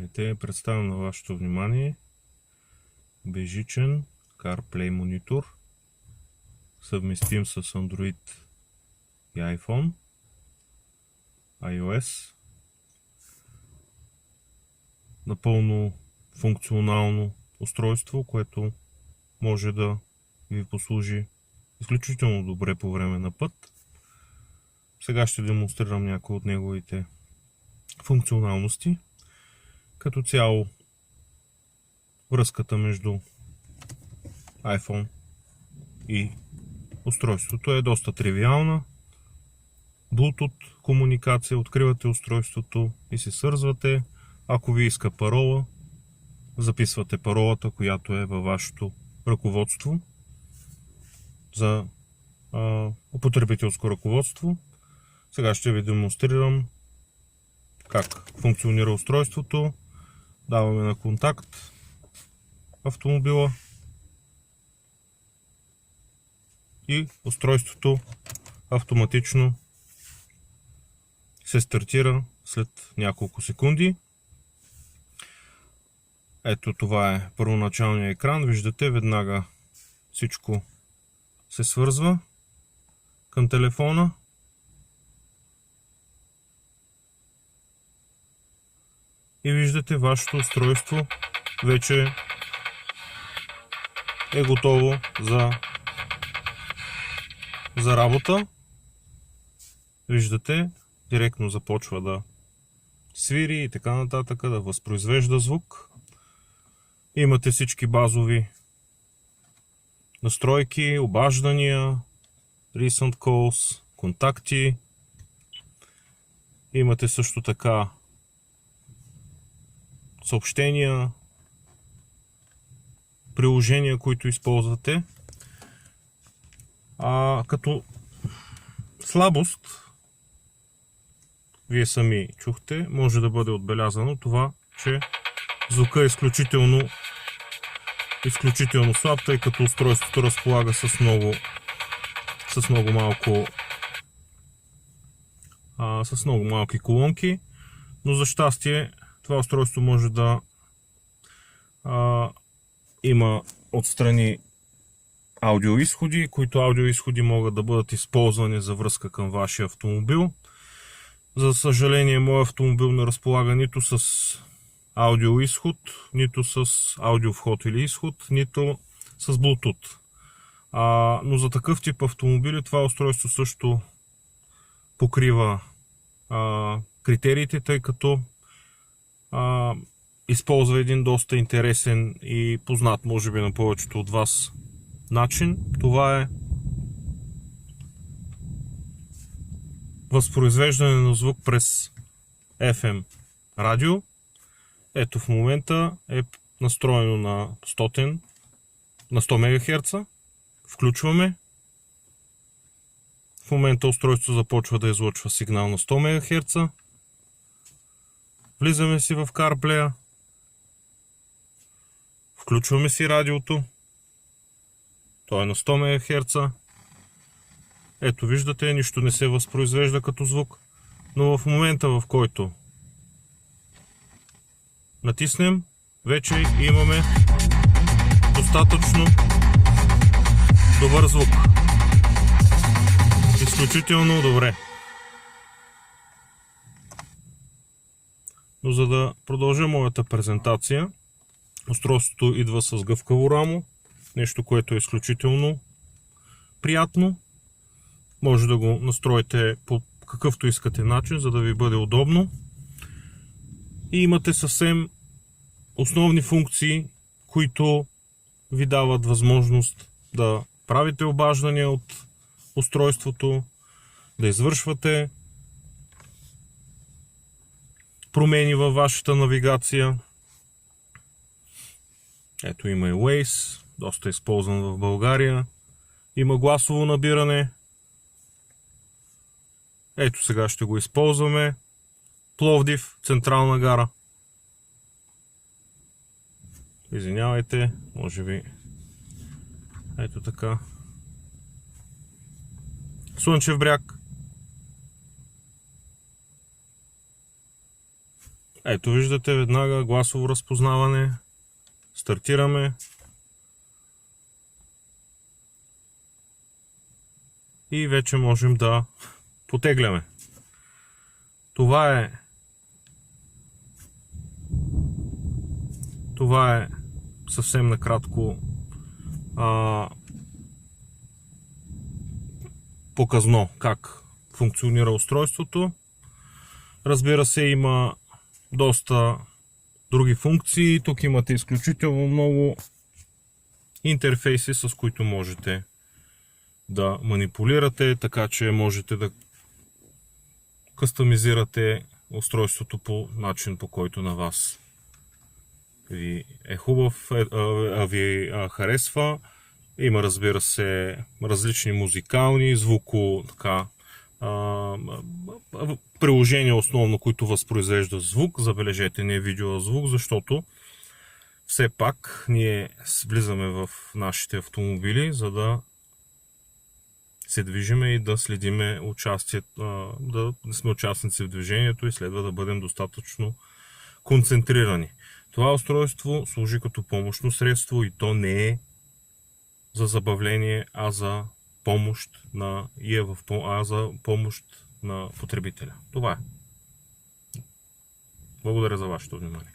Здравейте, представям на вашето внимание безжичен CarPlay монитор, съвместим с Android и iPhone, iOS. Напълно функционално устройство, което може да ви послужи изключително добре по време на път. Сега ще демонстрирам някои от неговите функционалности. Като цяло връзката между iPhone и устройството е доста тривиална. Bluetooth комуникация, откривате устройството и се свързвате. Ако ви иска парола, записвате паролата, която е във вашето ръководство за потребителско ръководство. Сега ще ви демонстрирам как функционира устройството. Даваме на контакт автомобила и устройството автоматично се стартира след няколко секунди. Ето, това е първоначалният екран. Виждате, веднага всичко се свързва към телефона. И виждате, вашето устройство вече е готово за работа. Виждате, директно започва да свири и така нататък, да възпроизвежда звук. Имате всички базови настройки, обаждания, recent calls, контакти. Имате също така съобщения, приложения, които използвате. Като слабост, вие сами чухте, може да бъде отбелязано това, че звукът е изключително слаб, тъй като устройството разполага с много малки колонки, но за щастие това устройство може да има отстрани аудиоизходи, които аудиоизходи могат да бъдат използвани за връзка към вашия автомобил. За съжаление, моят автомобил не разполага нито с аудиоизход, нито с аудиовход или изход, нито с Bluetooth. Но за такъв тип автомобили това устройство също покрива критериите, тъй като използва един доста интересен и познат, може би, на повечето от вас начин. Това е възпроизвеждане на звук през FM радио. Ето, в момента е настроено на 100 МГц. Включваме. В момента устройството започва да излъчва сигнал на 100 МГц. Влизаме си в CarPlay. Включваме си радиото. То е на 100 МГц. Ето, виждате, нищо не се възпроизвежда като звук. Но в момента, в който натиснем, вече имаме достатъчно добър звук. Изключително добре. Но за да продължа моята презентация, устройството идва с гъвкаво рамо, нещо, което е изключително приятно. Може да го настроите по какъвто искате начин, за да ви бъде удобно. И имате съвсем основни функции, които ви дават възможност да правите обаждания от устройството, да извършвате промени във вашата навигация. Ето, има и Waze, доста използван в България. Има гласово набиране. Ето, сега ще го използваме. Пловдив, Централна гара. Извинявайте, може би. Ето така. Слънчев бряг. Ето виждате веднага гласово разпознаване. Стартираме. И вече можем да потегляме. Това е съвсем накратко показно как функционира устройството. Разбира се, има доста други функции. Тук имате изключително много интерфейси, с които можете да манипулирате, така че можете да кастомизирате устройството по начин, по който на вас ви е хубав, ви харесва. Има, разбира се, различни музикални, приложения основно, които възпроизвеждат звук. Забележете, не е видео, звук, защото все пак ние влизаме в нашите автомобили, за да се движиме и да следиме да сме участници в движението и следва да бъдем достатъчно концентрирани. Това устройство служи като помощно средство и то не е за забавление, а за помощ на потребителя. Това е. Благодаря за вашето внимание.